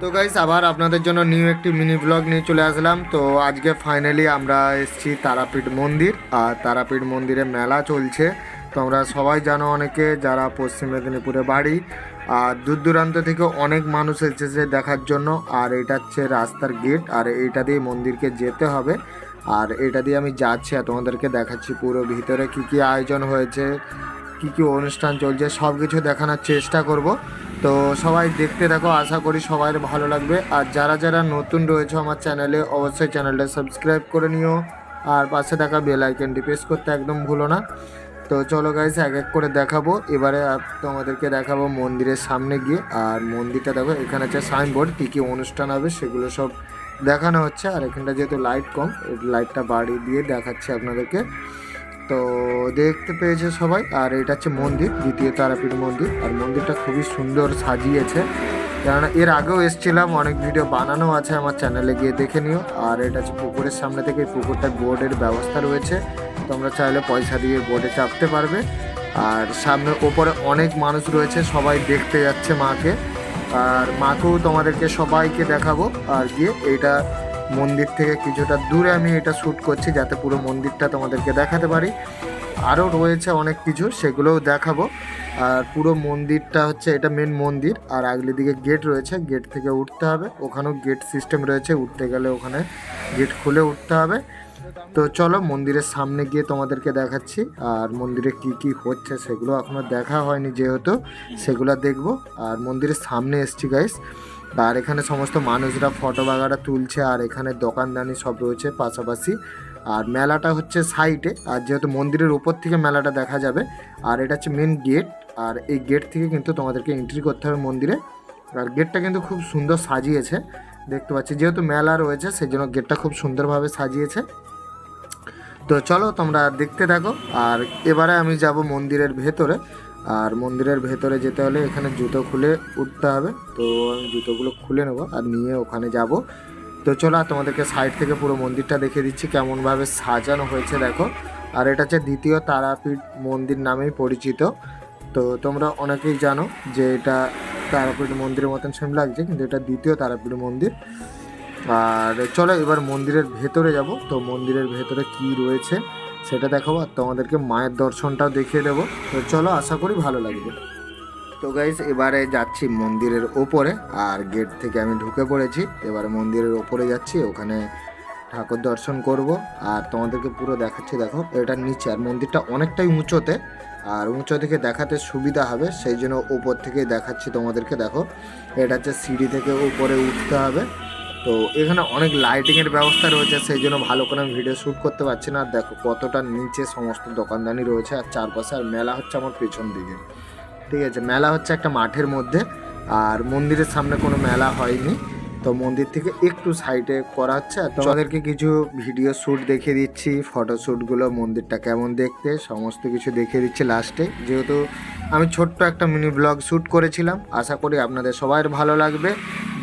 তো গাইস আবার আপনাদের জন্য নিউ একটি মিনি ব্লগ নিয়ে চলে আসলাম। তো আজকে ফাইনালি আমরা এসেছি তারাপীঠ মন্দির, আর তারাপীঠ মন্দিরে মেলা চলছে। তো আমরা সবাই জানো, অনেকে যারা পশ্চিম মেদিনীপুরে বাড়ি, আর দূর দূরান্ত থেকে অনেক মানুষ এসেছে দেখার জন্য। আর এটা হচ্ছে রাস্তার গেট, আর এইটা দিয়ে মন্দিরকে যেতে হবে। আর এটা দিয়ে আমি যাচ্ছি আর তোমাদেরকে দেখাচ্ছি পুরো ভিতরে কি কি আয়োজন হয়েছে, কি কি অনুষ্ঠান চলছে, সব কিছু দেখানোর চেষ্টা করব। তো সবাই দেখতে থাকো, আশা করি সবাই ভালো লাগবে। আর যারা যারা নতুন রয়েছে আমার চ্যানেলে, অবশ্যই চ্যানেলটা সাবস্ক্রাইব করে নিও, আর পাশে থাকা বেল আইকনটি প্রেস করতে একদম ভুলো না। তো চলো গাইস, এক এক করে দেখাবো। এবারে তোমাদেরকে দেখাবো মন্দিরের সামনে গিয়ে। আর মন্দিরটা দেখো, এখানে হচ্ছে সাইনবোর্ড, কী কী অনুষ্ঠান হবে সেগুলো সব দেখানো হচ্ছে। আর এখানটা যেহেতু লাইট কম, লাইটটা বাড়িয়ে দিয়ে দেখাচ্ছি আপনাদেরকে। তো দেখতে পেয়েছে সবাই। আর এটা হচ্ছে মন্দির, দ্বিতীয় তারাপীঠ মন্দির। আর মন্দিরটা খুবই সুন্দর সাজিয়েছে, কেননা এর আগেও এসেছিলাম, অনেক ভিডিও বানানো আছে আমার চ্যানেলে, গিয়ে দেখে নিও। আর এটা হচ্ছে পুকুরের সামনে থেকে, পুকুরটা বোর্ডের ব্যবস্থা রয়েছে, তোমরা চাইলে পয়সা দিয়ে বোর্ডে চাপতে পারবে। আর সামনে ওপরে অনেক মানুষ রয়েছে, সবাই দেখতে যাচ্ছে মাকে। আর মাকেও তোমাদেরকে সবাইকে দেখাবো। আর গিয়ে এইটা মন্দির থেকে কিছুটা দূরে আমি এটা শ্যুট করছি, যাতে পুরো মন্দিরটা তোমাদেরকে দেখাতে পারি। আরও রয়েছে অনেক কিছু, সেগুলোও দেখাবো। আর পুরো মন্দিরটা হচ্ছে, এটা মেন মন্দির। আর আগলে দিকে গেট রয়েছে, গেট থেকে উঠতে হবে, ওখানেও গেট সিস্টেম রয়েছে, উঠতে গেলে ওখানে গেট খুলে উঠতে হবে। তো চলো মন্দিরের সামনে গিয়ে তোমাদেরকে দেখাচ্ছি। আর মন্দিরে কি কি হচ্ছে সেগুলো এখনও দেখা হয়নি, যেহেতু সেগুলো দেখবো। আর মন্দিরের সামনে এসছি গাইস। আর এখানে সমস্ত মানুষরা ফটো বাগারা তুলছে, আর এখানে দোকানদানি সব রয়েছে পাশাপাশি। আর মেলাটা হচ্ছে সাইডে, আর যেহেতু মন্দিরের উপর থেকে মেলাটা দেখা যাবে। আর এটা হচ্ছে মেন গেট, আর এই গেট থেকে কিন্তু তোমাদেরকে এন্ট্রি করতে হবে মন্দিরে। আর গেটটা কিন্তু খুব সুন্দর সাজিয়েছে, দেখতে পাচ্ছি, যেহেতু মেলা রয়েছে সেই জন্য গেটটা খুব সুন্দরভাবে সাজিয়েছে। তো চলো তোমরা দেখতে থাকো। আর এবারে আমি যাব মন্দিরের ভেতরে। আর মন্দিরের ভেতরে যেতে হলে এখানে জুতো খুলে উঠতে হবে। তো আমি জুতোগুলো খুলে নেব আর নিয়ে ওখানে যাব। তো চলো তোমাদেরকে সাইড থেকে পুরো মন্দিরটা দেখিয়ে দিচ্ছি কেমনভাবে সাজানো হয়েছে, দেখো। আর এটা হচ্ছে দ্বিতীয় তারাপীঠ মন্দির নামেই পরিচিত। তো তোমরা অনেকেই জানো যে এটা তারাপীঠ মন্দিরের মতন সেম লাগছে, কিন্তু এটা দ্বিতীয় তারাপীঠ মন্দির। আর চলো এবার মন্দিরের ভেতরে যাব। তো মন্দিরের ভেতরে কি রয়েছে সেটা দেখাবো, আর তোমাদেরকে মায়ের দর্শনটাও দেখিয়ে দেবো। তো চলো, আশা করি ভালো লাগবে। তো গাইস এবারে যাচ্ছি মন্দিরের ওপরে, আর গেট থেকে আমি ঢুকে পড়েছি। এবারে মন্দিরের ওপরে যাচ্ছি, ওখানে ঠাকুর দর্শন করব। আর তোমাদেরকে পুরো দেখাচ্ছি, দেখো এটা নিচে। আর মন্দিরটা অনেকটাই উঁচুতে, আর উঁচু থেকে দেখাতে সুবিধা হবে, সেই জন্য ওপর থেকেই দেখাচ্ছি তোমাদেরকে। দেখো এটা হচ্ছে সিঁড়ি থেকে উপরে উঠতে হবে। তো এখানে অনেক লাইটিংয়ের ব্যবস্থা রয়েছে, সেই জন্য ভালো করে আমি ভিডিও শ্যুট করতে পারছি না। আর দেখো কতটা নিচে সমস্ত দোকানদানি রয়েছে আর চারপাশে। আর মেলা হচ্ছে আমার পেছন দিকে, ঠিক আছে। মেলা হচ্ছে একটা মাঠের মধ্যে, আর মন্দিরের সামনে কোনো মেলা হয়নি। তো মন্দির থেকে একটু সাইডে করা হচ্ছে। আর তোমাদেরকে কিছু ভিডিও শ্যুট দেখিয়ে দিচ্ছি, ফটোশ্যুটগুলো, মন্দিরটা কেমন দেখতে, সমস্ত কিছু দেখিয়ে দিচ্ছি লাস্টে। যেহেতু আমি ছোট্ট একটা মিনি ব্লগ শ্যুট করেছিলাম, আশা করি আপনাদের সবার ভালো লাগবে।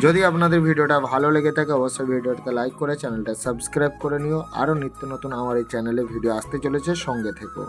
যদি আপনাদের ভিডিওটা ভালো লেগে থাকে, অবশ্যই ভিডিওটাতে লাইক করে চ্যানেলটা সাবস্ক্রাইব করে নিও। আরও নিত্য নতুন আমার এই চ্যানেলে ভিডিও আসতে চলেছে, সঙ্গে থেকো।